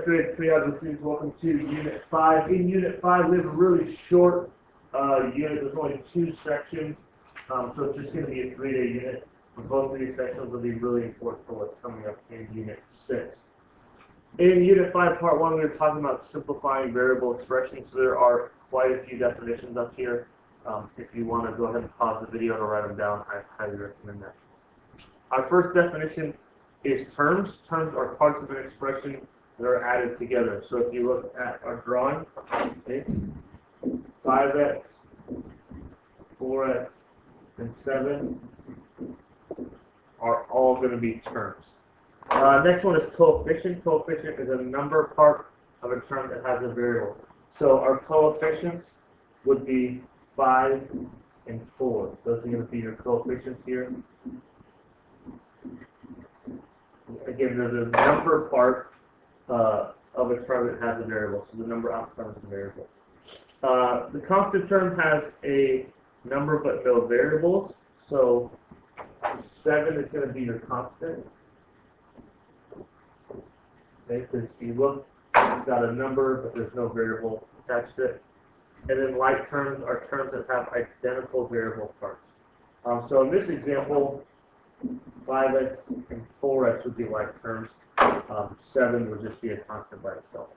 grade 3 Algebra students, welcome to Unit 5. In Unit 5, we have a really short unit. There's only 2 sections, so it's just going to be a 3-day unit. Both of these sections will be really important for what's coming up in Unit 6. In Unit 5, Part 1, we were talking about simplifying variable expressions. So there are quite a few definitions up here. If you want to go ahead and pause the video to write them down, I highly recommend that. Our first definition is terms. Terms are parts of an expression that are added together. So if you look at our drawing, okay, 5x, 4x, and 7 are all going to be terms. Next one is coefficient. Coefficient is a number part of a term that has a variable. So our coefficients would be 5 and 4. Those are going to be your coefficients here. Again, there's a number part of a term that has a variable. So the number out front is the variable. The constant term has a number but no variables. So 7 is going to be your constant. Okay, because if you look, it's got a number but there's no variable attached to it. And then like terms are terms that have identical variable parts. So in this example, 5x and 4x would be like terms. 7 would just be a constant by itself.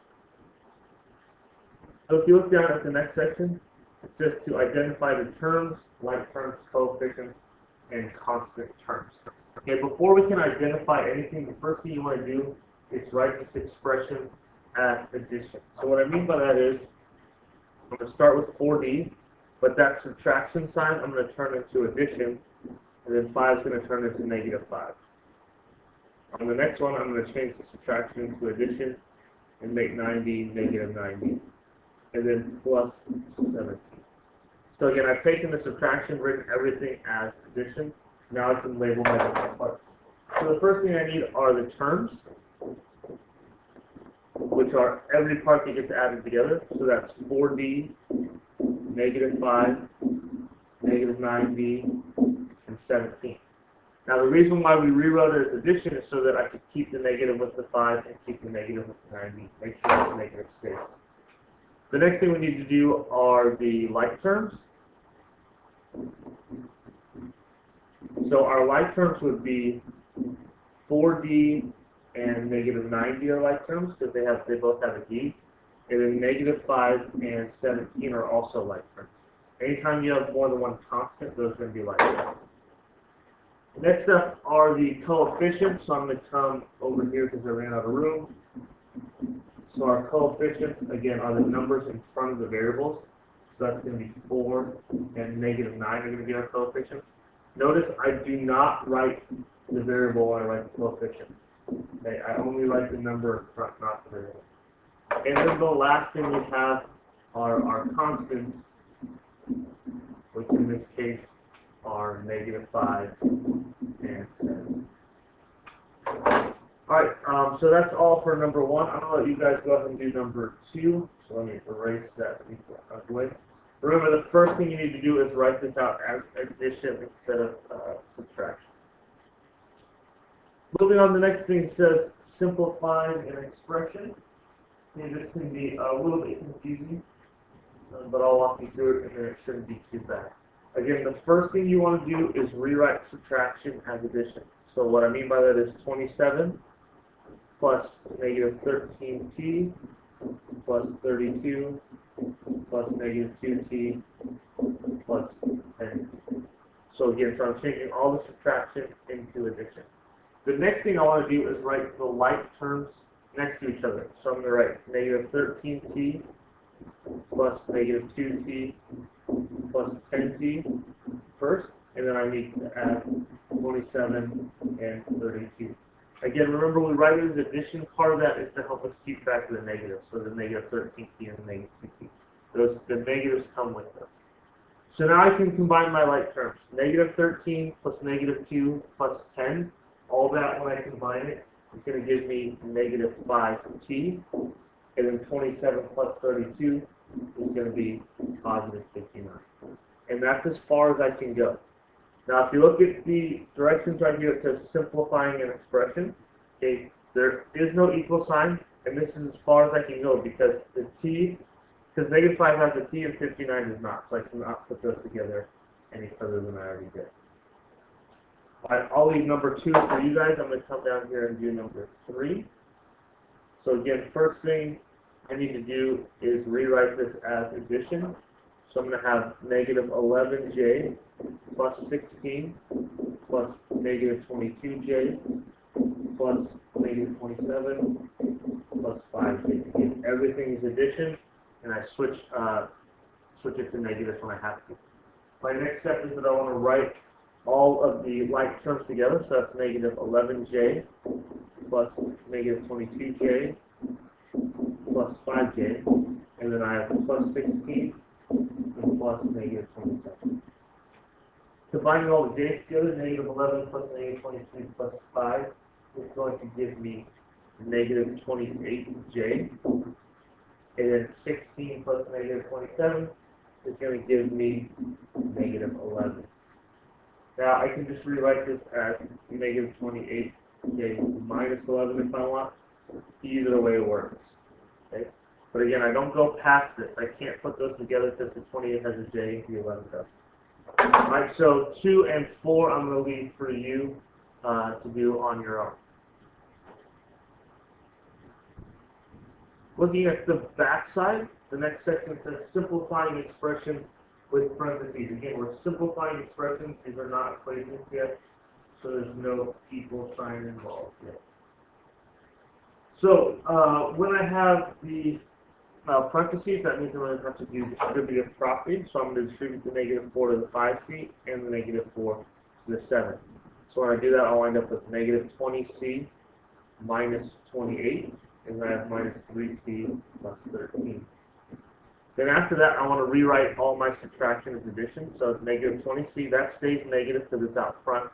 So if you look down at the next section, it's just to identify the terms, like terms, coefficients, and constant terms. Okay, before we can identify anything, the first thing you want to do is write this expression as addition. So what I mean by that is, I'm going to start with 4D, but that subtraction sign I'm going to turn into addition, and then 5 is going to turn into -5. On the next one, I'm going to change the subtraction into addition and make 90 -90, and then plus 17. So again, I've taken the subtraction, written everything as addition. Now I can label my different parts. So the first thing I need are the terms, which are every part that gets added together. So that's 4D, -5, -9D, and 17. Now the reason why we rewrote it as addition is so that I could keep the negative with the 5 and keep the negative with the 9D. Make sure that the negative stays. The next thing we need to do are the like terms. So our like terms would be 4D and -90 are like terms because they both have a D. And then -5 and 17 are also like terms. Anytime you have more than one constant, those are going to be like terms. Next up are the coefficients. So I'm going to come over here because I ran out of room. So our coefficients, again, are the numbers in front of the variables. So that's going to be 4 and -9 are going to be our coefficients. Notice I do not write the variable when I write the coefficient. Okay, I only write the number in front, not the variable. And then the last thing we have are our constants, which in this case are -5 and 7. Alright, so that's all for number 1. I'm going to let you guys go ahead and do number 2. So let me erase that out of the way. Remember, the first thing you need to do is write this out as addition instead of subtraction. Moving on, the next thing says simplifying an expression. And this can be a little bit confusing, but I'll walk you through it and then it shouldn't be too bad. Again, the first thing you want to do is rewrite subtraction as addition. So what I mean by that is 27 plus -13t plus 32 plus -2t plus 10. So again, so I'm changing all the subtraction into addition. The next thing I want to do is write the like terms next to each other. So I'm going to write -13t plus -2t plus 10t first, and then I need to add 27 and 32. Again, remember we write it as addition. Part of that is to help us keep track of the negatives. So the -13t and the -2t. The negatives come with them. So now I can combine my like terms. -13 plus -2 plus 10. All that, when I combine it, is going to give me -5t. And then 27 plus 32 is going to be +59. And that's as far as I can go. Now, if you look at the directions right here, it says simplifying an expression. Okay, there is no equal sign, And this is as far as I can go because the t, because negative 5 has a t and 59 does not, so I cannot put those together any further than I already did. Alright, I'll leave number 2 for you guys. I'm going to come down here and do number 3. So again, first thing I need to do is rewrite this as addition. So I'm going to have negative 11j plus 16 plus negative 22j plus negative 27 plus 5j. Again, everything is addition, and I switch it to negative when I have to. My next step is that I want to write all of the like terms together, so that's negative 11j plus negative 22j plus 5j, and then I have plus 16 and plus negative 27. Combining all the j's together, negative 11 plus negative 23 plus 5 is going to give me negative 28j, and then 16 plus negative 27 is going to give me negative 11. Now I can just rewrite this as negative 28j minus 11 if I want. Either way works. Okay? But again, I don't go past this. I can't put those together because the 28 has a j and the 11 does. Alright, so 2 and 4 I'm going to leave for you to do on your own. Looking at the back side, the next section says simplifying expressions with parentheses. Again, we're simplifying expressions. These are not equations yet, so there's no equal sign involved yet. So when I have the parentheses, that means I'm going to have to do distributive property. So I'm going to distribute the negative 4 to the 5c and the negative 4 to the 7. So when I do that, I'll wind up with negative 20c minus 28, and then I have minus 3c plus 13. Then after that, I want to rewrite all my subtraction as addition. So it's negative 20c, that stays negative because it's out front.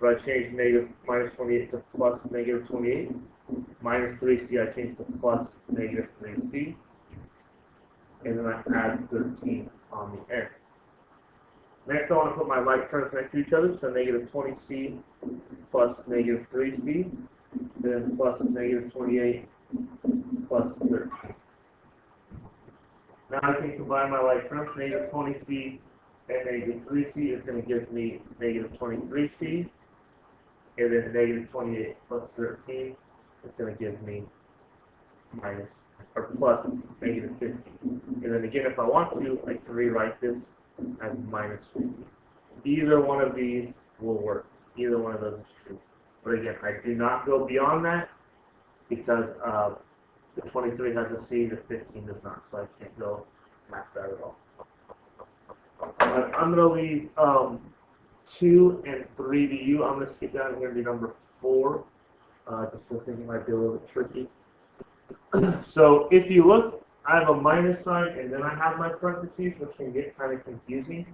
But I change negative minus 28 to plus negative 28. Minus 3c, I change to plus negative 3c. And then I add 13 on the end. Next, I want to put my like terms next to each other. So negative 20c plus negative 3c. Then plus negative 28 plus 13. Now I can combine my like terms. Negative 20c and negative 3c is going to give me negative 23c. And then negative 28 plus 13 is going to give me minus, or plus negative 15. And then again, if I want to, I can rewrite this as minus 15. Either one of these will work. Either one of those is true. But again, I do not go beyond that because the 23 has a C, the 15 does not. So I can't go past that at all. I'm going to leave 2 and 3 to you. I'm going to skip down here to number 4. Just because I think it might be a little bit tricky. So if you look, I have a minus sign and then I have my parentheses, which can get kind of confusing.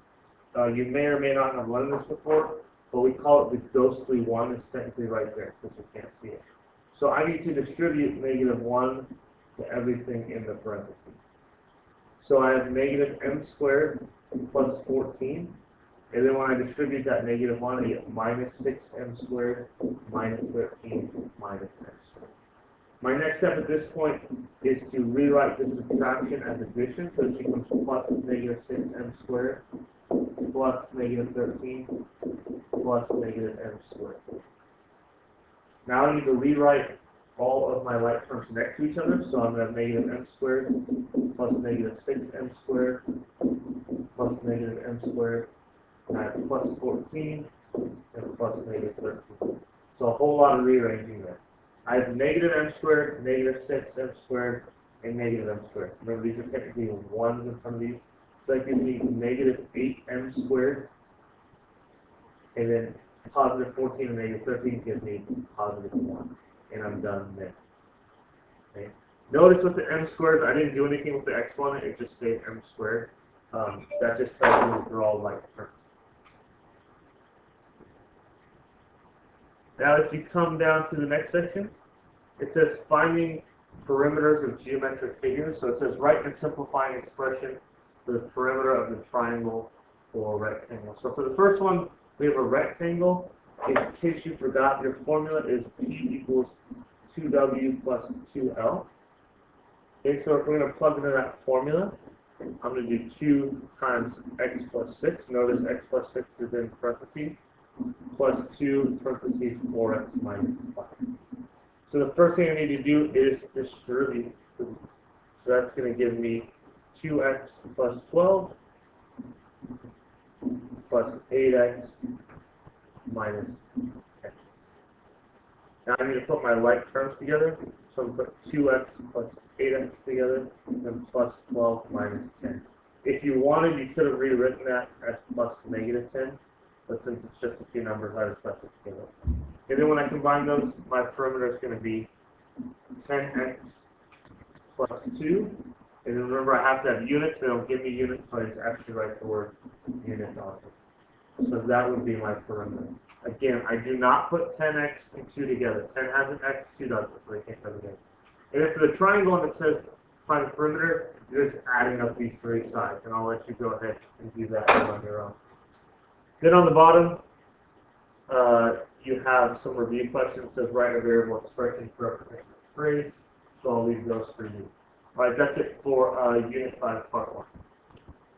You may or may not have learned this before, but we call it the ghostly 1. It's technically right there because you can't see it. So I need to distribute negative 1 to everything in the parentheses. So I have negative m squared plus 14. And then when I distribute that negative 1, I get minus 6m squared minus 13 minus m squared. My next step at this point is to rewrite this subtraction as addition. So it becomes plus negative 6m squared plus negative 13 plus negative m squared. Now I need to rewrite all of my like terms next to each other. So I'm going to have negative m squared plus negative 6m squared plus negative m squared. And I have plus 14 and plus negative 13. So a whole lot of rearranging there. I have negative m squared, negative 6m squared, and negative m squared. Remember, these are technically 1s in front of these. So that gives me negative 8m squared. And then positive 14 and negative 13 gives me positive 1. And I'm done there. Okay. Notice with the m squared, I didn't do anything with the exponent. It just stayed m squared. That just tells me to draw like terms. Now if you come down to the next section, it says finding perimeters of geometric figures. So it says write and simplify an expression for the perimeter of the triangle or rectangle. So for the first one, we have a rectangle. In case you forgot, your formula is P equals 2W plus 2L. Okay, so if we're going to plug into that formula, I'm going to do 2 times x plus 6. Notice x plus 6 is in parentheses, plus 2 parentheses 4x minus 5. So the first thing I need to do is distribute these. So that's going to give me 2x plus 12 plus 8x minus 10. Now I need to put my like terms together. So I'm going to put 2x plus 8x together, and plus 12 minus 10. If you wanted, you could have rewritten that as plus negative 10, but since it's just a few numbers, I just left it together. And then when I combine those, my perimeter is going to be 10x plus 2. And then remember, I have to have units. They don't give me units, so I just actually write the word unit on it. So that would be my perimeter. Again, I do not put 10x and 2 together. 10 has an x, 2 doesn't, so they can't go together. And if the triangle and it says find the perimeter, you're just adding up these 3 sides, and I'll let you go ahead and do that on your own. Then on the bottom, you have some review questions. It says write a variable expression for a particular phrase, so I'll leave those for you. All right, that's it for Unit 5, Part 1.